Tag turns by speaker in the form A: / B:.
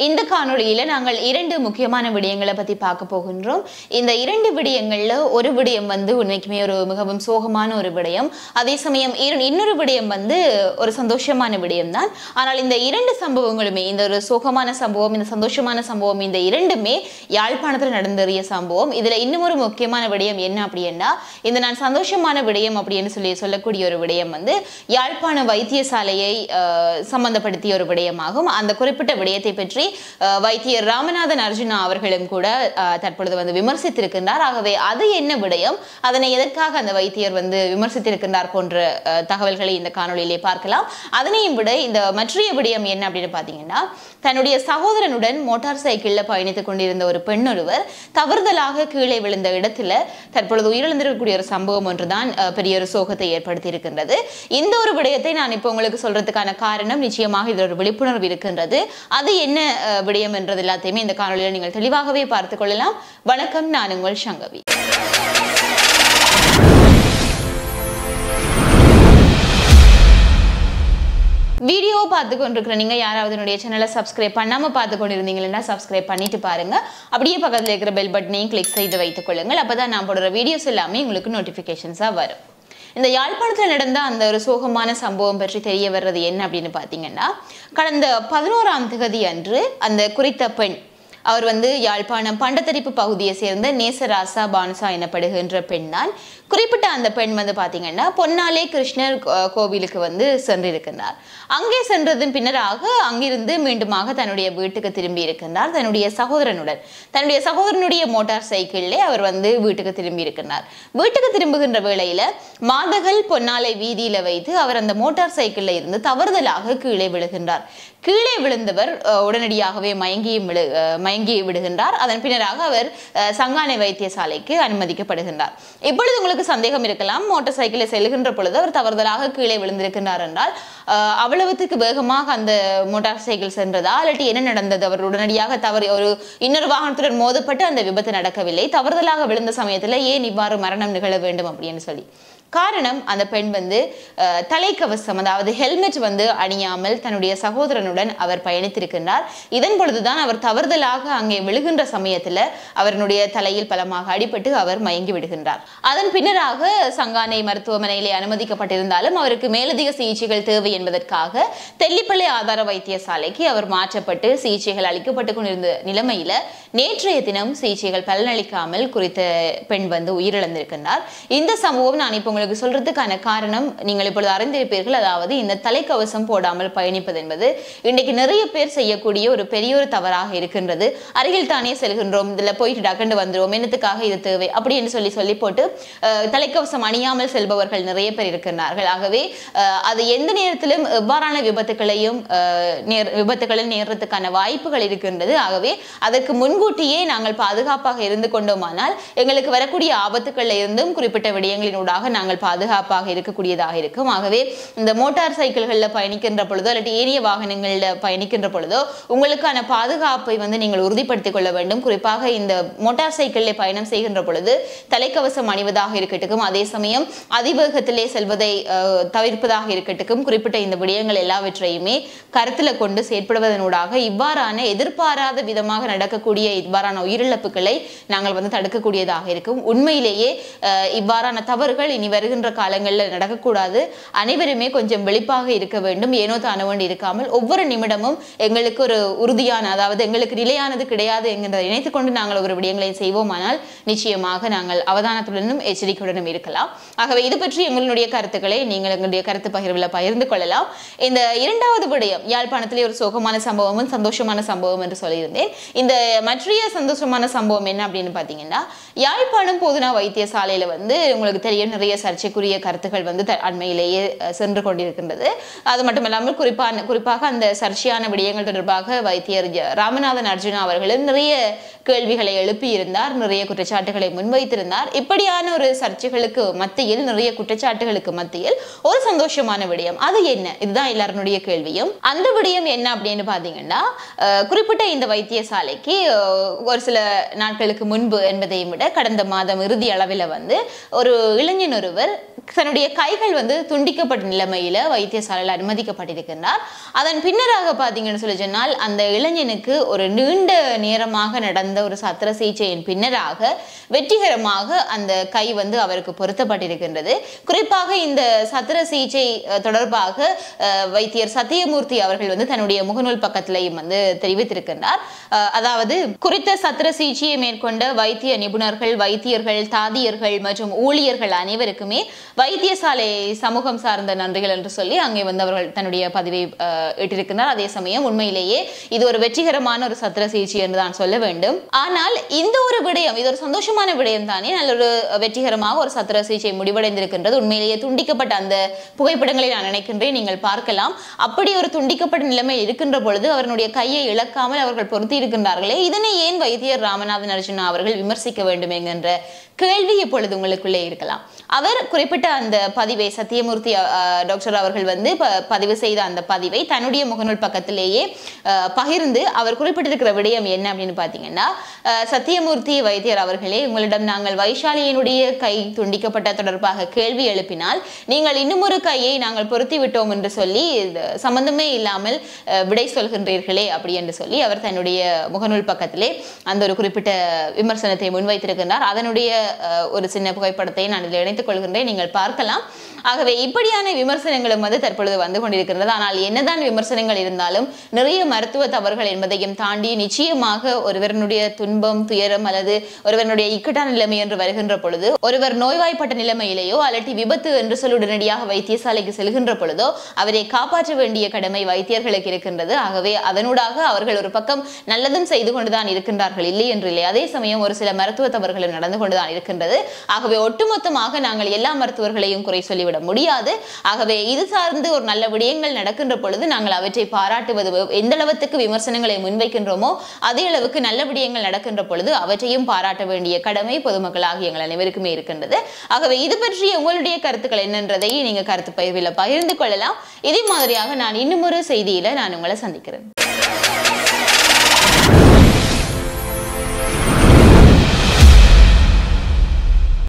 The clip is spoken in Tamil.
A: இந்த காணொளியில நாங்கள் இரண்டு முக்கியமான விடயங்களை பத்தி பார்க்க போகின்றோம். இந்த இரண்டு விடயங்கள்ல ஒரு விடயம் வந்து உண்மைக்குமே ஒரு மிகவும் சோகமான ஒரு விடயம், அதே சமயம் இன்னொரு விடயம் வந்து ஒரு சந்தோஷமான விடயம் தான். ஆனால் இந்த இரண்டு சம்பவங்களுமே, இந்த ஒரு சோகமான சம்பவம், இந்த சந்தோஷமான சம்பவம், இந்த இரண்டுமே யாழ்ப்பாணத்தில் நடந்தேறிய சம்பவம். இதுல இன்னும் ஒரு முக்கியமான விடயம் என்ன அப்படின்னா, இந்த நான் சந்தோஷமான விடயம் அப்படின்னு சொல்லக்கூடிய ஒரு விடயம் வந்து யாழ்ப்பாண வைத்தியசாலையை சம்பந்தப்படுத்திய ஒரு விடயமாகும். அந்த குறிப்பிட்ட விடயத்தை பற்றி வைத்தியர் ராமநாதன் அர்ஜுனா அவர்களும் கூட தற்பொழுது வந்து விமர்சித்திருக்கின்றார். ஆகவே அது என்ன விடயம், அதனை எதற்காக அந்த வைத்தியர் வந்து விமர்சித்திருக்கின்றார் போன்ற தகவல்களை இந்த காணொளியிலே பார்க்கலாம். அதனையும் விட இந்த மற்றைய விடயம் என்ன அப்படின்னு பாத்தீங்கன்னா, தன்னுடைய சகோதரனுடன் மோட்டார் சைக்கிள்ல பயணித்துக் கொண்டிருந்த ஒரு பெண் ஒருவர் தவறுதலாக கீழே விழுந்த இடத்துல தற்பொழுது உயிரிழந்திருக்கக்கூடிய ஒரு சம்பவம் ஒன்றுதான் பெரிய ஒரு சோகத்தை ஏற்படுத்தி இருக்கின்றது. இந்த ஒரு விடயத்தை நான் இப்போ உங்களுக்கு சொல்றதுக்கான காரணம், நிச்சயமாக இதில் ஒரு விழிப்புணர்வு இருக்கின்றது. அது என்ன விடயம் என்றது எல்லாத்தையுமே இந்த காணொளியில் நீங்கள் தெளிவாகவே பார்த்துக் கொள்ளலாம். வணக்கம், நான் உங்கள் சங்கவி. வீடியோ பார்த்து கொண்டிருக்கிற நீங்க யாராவது என்னுடைய சேனலை சப்ஸ்கிரைப் பண்ணாம பார்த்து கொண்டிருந்தீங்கன்னா சப்ஸ்கிரைப் பண்ணிட்டு பாருங்க. அப்படியே பக்கத்தில் இருக்கிற பெல் பட்டனையும் கிளிக் செய்து வைத்துக் கொள்ளுங்கள். அப்பதான் நான் போடுற வீடியோஸ் எல்லாமே உங்களுக்கு நோட்டிபிகேஷன்ஸா வரும். இந்த யாழ்ப்பாணத்தில் நடந்த அந்த ஒரு சோகமான சம்பவம் பற்றி தெரிய வர்றது என்ன அப்படின்னு பாத்தீங்கன்னா, கடந்த 11ஆம் தேதி அன்று அந்த குறித்த பெண், அவர் வந்து யாழ்ப்பாணம் பண்டத்தரிப்பு பகுதியை சேர்ந்த நேசராசா பானுசா எனப்படுகின்ற பெண் தான். குறிப்பிட்ட அந்த பெண் வந்து பாத்தீங்கன்னா பொன்னாலே கிருஷ்ணர் கோவிலுக்கு வந்து சென்றிருக்கின்றார். அங்கே சென்றதன் பின்னராக அங்கிருந்து மீண்டுமாக தன்னுடைய வீட்டுக்கு திரும்பி இருக்கின்றார். தன்னுடைய சகோதரனுடைய மோட்டார் சைக்கிள்ல அவர் வந்து வீட்டுக்கு திரும்பி இருக்கின்றார். வீட்டுக்கு திரும்புகின்ற வேளையில மாதகள் பொன்னாலை வீதியில வைத்து அவர் அந்த மோட்டார் சைக்கிள்ல இருந்து தவறுதலாக கீழே விழுகின்றார். கீழே விழுந்தவர் உடனடியாகவே மயங்கி விடுகின்றார். அதன் பின்னராக அவர் சங்கானை வைத்தியசாலைக்கு அனுமதிக்கப்படுகின்றார். இப்பொழுது உங்களுக்கு சந்தேகம் இருக்கலாம், மோட்டார் சைக்கிளில் செல்கின்ற பொழுது அவர் தவறுதலாக கீழே விழுந்திருக்கின்றார் என்றால் அவ்வளவுக்கு வேகமாக அந்த மோட்டார் சைக்கிள் சென்றதா, இல்லாட்டி என்ன நடந்தது, அவர் உடனடியாக ஒரு இன்னொரு வாகனத்துடன் மோதப்பட்டு அந்த விபத்து நடக்கவில்லை, தவறுதலாக விழுந்த சமயத்தில் ஏன் இவ்வாறு மரணம் நிகழ வேண்டும் அப்படின்னு சொல்லி. காரணம், அந்த பெண் வந்து தலைக்கவசம், அதாவது ஹெல்மெட் வந்து அணியாமல் தன்னுடைய சகோதரனுடன் அவர் பயணித்திருக்கின்றார். இதன் பொழுதுதான் அவர் தவறுதலாக அங்கே விழுகின்ற சமயத்துல அவருடைய தலையில் பலமாக அடிபட்டு அவர் மயங்கி விடுகின்றார். அதன் பின்னராக சங்கானை மருத்துவமனையிலே அனுமதிக்கப்பட்டிருந்தாலும் அவருக்கு மேலதிக சிகிச்சைகள் தேவை என்பதற்காக தெல்லிப்பள்ளி ஆதார வைத்தியசாலைக்கு அவர் மாற்றப்பட்டு சிகிச்சைகள் அளிக்கப்பட்டு கொண்டிருந்த நிலைமையில நேற்றைய தினம் சிகிச்சைகள் பலனளிக்காமல் குறித்த பெண் வந்து உயிரிழந்திருக்கின்றார். இந்த சம்பவம் நான் இப்போ உங்களுக்கு சொல்றதுக்கான காரணம் நீங்கள் இப்பொழுது அறிந்திருப்பீர்கள். அதாவது இந்த தலைக்கவசம் போடாமல் பயணிப்பது என்பது இன்றைக்கு நிறைய பேர் செய்யக்கூடிய ஒரு பெரிய ஒரு தவறாக இருக்கின்றது. அருகில் தானே செல்கின்றோம், இதுல போயிட்டு டக்கண்டு வந்துடும், என்னத்துக்காக இது தேவை அப்படின்னு சொல்லி போட்டு தலைக்கவசம் அணியாமல் செல்பவர்கள் நிறைய பேர் இருக்கின்றார்கள். ஆகவே அது எந்த நேரத்திலும் எவ்வாறான விபத்துகளில் நேர்றதுக்கான வாய்ப்புகள் இருக்கின்றது. ஆகவே அதற்கு முன்கூட்டியே நாங்கள் பாதுகாப்பாக இருந்து கொண்டோமானால் எங்களுக்கு வரக்கூடிய ஆபத்துக்கள் இருந்தும் குறிப்பிட்ட விடயங்களினூடாக நாங்கள் பாதுகாப்பாக இருக்கக்கூடியதாக இருக்கும். ஆகவே இந்த மோட்டார் சைக்கிள்களில் பயணிக்கின்ற பொழுதோ அல்லது ஏரிய வாகனங்களில் பயணிக்கின்ற பொழுதோ உங்களுக்கான பாதுகாப்பை வந்து நீங்கள் உறுதிப்படுத்திக் கொள்ள வேண்டும். குறிப்பாக இந்த மோட்டார் சைக்கிளில் பயணம் செய்கின்ற பொழுது தலைக்கவசம் அணிவதாக இருக்கட்டும், அதே சமயம் அதிவேகத்திலே செல்வதை தவிர்ப்பதாக இருக்கட்டும், குறிப்பிட்ட இந்த விடயங்கள் எல்லாவற்றையுமே கருத்துல கொண்டு செயற்படுவதனூடாக இவ்வாறான எதிர்பாராத விதமாக நடக்கக்கூடிய இவ்வாறான உயிரிழப்புகளை நாங்கள் வந்து தடுக்கக்கூடியதாக இருக்கும். உண்மையிலேயே இவ்வாறான தவறுகள் இனி வருகின்ற காலங்களில் நடக்கக்கூடாது. அனைவருமே கொஞ்சம் வெளிப்பாக இருக்க வேண்டும். ஏனோ தானவண்டு இருக்காமல் ஒவ்வொரு நிமிடமும் எங்களுக்கு ஒரு உறுதியான, அதாவது எங்களுக்கு நிலையானது கிடையாது என்கின்ற நினைத்துக் கொண்டு நாங்கள் ஒரு விடயங்களை செய்வோமானால் நிச்சயமாக நாங்கள் அவதானத்துடனும் எச்சரிக்கையுடனும் இருக்கலாம். ஆகவே இது பற்றி எங்களுடைய கருத்துக்களை நீங்கள் எங்களுடைய கருத்து பகிர்வில் பகிர்ந்து கொள்ளலாம். இந்த இரண்டாவது விடயம் யாழ்ப்பாணத்திலே ஒரு சோகமான சம்பவமும் சந்தோஷமான சம்பவம் என்று சொல்லியிருந்தேன். இந்த மற்றைய சந்தோஷமான சம்பவம் என்ன அப்படின்னு பாத்தீங்கன்னா, யாழ்ப்பாணம் போதனா வைத்தியசாலையில வந்து உங்களுக்கு தெரியும் நிறைய சர்ச்சைக்குரிய கருத்துக்கள் வந்து அண்மையிலேயே சென்று கொண்டிருக்கின்றது. அது மட்டுமல்லாமல் குறிப்பாக அந்த சர்ச்சையான விடயங்கள் தொடர்பாக வைத்தியர் ராமநாதன் அர்ஜுனா அவர்களும் நிறைய கேள்விகளை எழுப்பியிருந்தார், நிறைய குற்றச்சாட்டுகளை முன்வைத்திருந்தார். இப்படியான ஒரு சர்ச்சைகளுக்கு மத்தியில், நிறைய குற்றச்சாட்டுகளுக்கு மத்தியில் ஒரு சந்தோஷமான விடயம் அது என்ன, இதுதான் எல்லாருடைய கேள்வியும். அந்த விடயம் என்ன அப்படின்னு பாத்தீங்கன்னா, குறிப்பிட்ட இந்த வைத்தியசாலைக்கு ஒரு சில நாட்களுக்கு முன்பு என்பதை விட கடந்த மாதம் இறுதி அளவில் வந்து ஒரு இளைஞன் ஒருவர் தன்னுடைய கைகள் வந்து துண்டிக்கப்பட்ட நிலைமையில வைத்தியசாலையில் அனுமதிக்கப்பட்டிருக்கின்றார். அதன் பின்னராக பார்த்தீங்கன்னு சொல்லி சொன்னால் அந்த இளைஞனுக்கு ஒரு நீண்ட நேரமாக நடந்த ஒரு சத்திர சிகிச்சையின் பின்னராக வெற்றிகரமாக அந்த கை வந்து அவருக்கு பொருத்தப்பட்டிருக்கின்றது. குறிப்பாக இந்த சத்திர சிகிச்சை தொடர்பாக வைத்தியர் சத்தியமூர்த்தி அவர்கள் வந்து தன்னுடைய முகநூல் பக்கத்திலையும் வந்து தெரிவித்திருக்கின்றார். அதாவது குறித்த சத்திர சிகிச்சையை மேற்கொண்ட வைத்திய நிபுணர்கள், வைத்தியர்கள், தாதியர்கள் மற்றும் ஊழியர்கள் அனைவருக்குமே வைத்தியசாலை சமூகம் சார்ந்த நன்றிகள் என்று சொல்லி அங்கே வந்து அவர்கள் தன்னுடைய பதிவை இட்டிருக்கிறார். அதே சமயம் உண்மையிலேயே இது ஒரு வெற்றிகரமான ஒரு சத்திர சிகிச்சை என்று தான் சொல்ல வேண்டும். ஆனால் இந்த ஒரு விடயம், இது ஒரு சந்தோஷமான விடயம் தானே. நல்ல ஒரு வெற்றிகரமாக ஒரு சத்திர சிகிச்சை முடிவடைந்திருக்கின்றது. உண்மையிலேயே துண்டிக்கப்பட்ட அந்த புகைப்படங்களை நான் நினைக்கின்றேன், நீங்கள் பார்க்கலாம். அப்படி ஒரு துண்டிக்கப்பட்ட நிலைமை இருக்கின்ற பொழுது அவருடைய கையை இழக்காமல் அவர்கள் பொருத்தி இருக்கின்றார்களே, இதனை ஏன் வைத்தியர் ராமநாதன் அர்ஜுனா அவர்கள் விமர்சிக்க வேண்டும் என்கின்ற கேள்வி இப்பொழுது உங்களுக்குள்ளே இருக்கலாம். அவர் குறிப்பிட்ட அந்த பதிவை சத்தியமூர்த்தி டாக்டர் அவர்கள் வந்து பதிவு செய்த அந்த பதிவை தன்னுடைய முகநூல் பக்கத்திலேயே பகிர்ந்து அவர் குறிப்பிட்டிருக்கிற விடயம் என்ன அப்படின்னு பார்த்தீங்கன்னா, சத்தியமூர்த்தி வைத்தியர் அவர்களே, உங்களிடம் நாங்கள் வைஷாலியினுடைய கை துண்டிக்கப்பட்ட தொடர்பாக கேள்வி எழுப்பினால் நீங்கள் இன்னும் ஒரு கையை நாங்கள் பொருத்தி விட்டோம் என்று சொல்லி சம்பந்தமே இல்லாமல் விடை சொல்கின்றீர்களே அப்படி என்று சொல்லி அவர் தன்னுடைய முகநூல் பக்கத்திலே அந்த ஒரு குறிப்பிட்ட விமர்சனத்தை முன்வைத்திருக்கின்றார். அதனுடைய ஒரு சின்ன புகைப்படத்தை நான் இதில் இணைத்துக் கொள்கின்றேன், நீங்கள் பார்க்கலாம். ஆகவே இப்படியான விமர்சனங்களும் வந்து தற்பொழுது வந்து கொண்டிருக்கின்றது. ஆனால் என்னதான் விமர்சனங்கள் இருந்தாலும் நிறைய மருத்துவ தவறுகள் என்பதையும் தாண்டி நிச்சயமாக ஒருவருடைய துன்பம், துயரம் அல்லது ஒருவருடைய இக்கட்டான நிலைமை என்று வருகின்ற பொழுது, ஒருவர் நோய்வாய்ப்பட்ட நிலைமையிலேயோ அல்லது விபத்து என்று சொல்லி உடனடியாக வைத்தியசாலைக்கு செல்கின்ற பொழுதோ அவரை காப்பாற்ற வேண்டிய கடமை வைத்தியர்களுக்கு இருக்கின்றது. ஆகவே அதனூடாக அவர்கள் ஒரு பக்கம் நல்லதும் செய்து கொண்டுதான் இருக்கின்றார்கள், இல்லை என்று இல்லை. அதே சமயம் ஒரு சில மருத்துவ தவறுகளும் நடந்து கொண்டுதான் இருக்கின்றது. ஆகவே ஒட்டுமொத்தமாக நாங்கள் எல்லா மருத்துவர்களையும் குறை சொல்லிவிட முடியாது. ஆகவே இது சார்ந்து ஒரு நல்ல விடயங்கள் நடக்கின்ற பொழுது நாங்கள் அவற்றை பாராட்டுவது, எந்த அளவுக்கு விமர்சனங்களை முன்வைக்கின்றோமோ அதே அளவுக்கு நல்ல விடயங்கள் நடக்கின்ற பொழுது அவற்றையும் பாராட்ட வேண்டிய கடமை பொதுமக்களாகிய எங்கள் அனைவருக்குமே இருக்கின்றது. ஆகவே இது பற்றிய உங்களுடைய கருத்துக்கள் என்னன்றதை நீங்க கருத்து பகிர்வில் பகிர்ந்து கொள்ளலாம். இதே மாதிரியாக நான் இன்னும் ஒரு செய்தியில நான் உங்களை சந்திக்கிறேன்.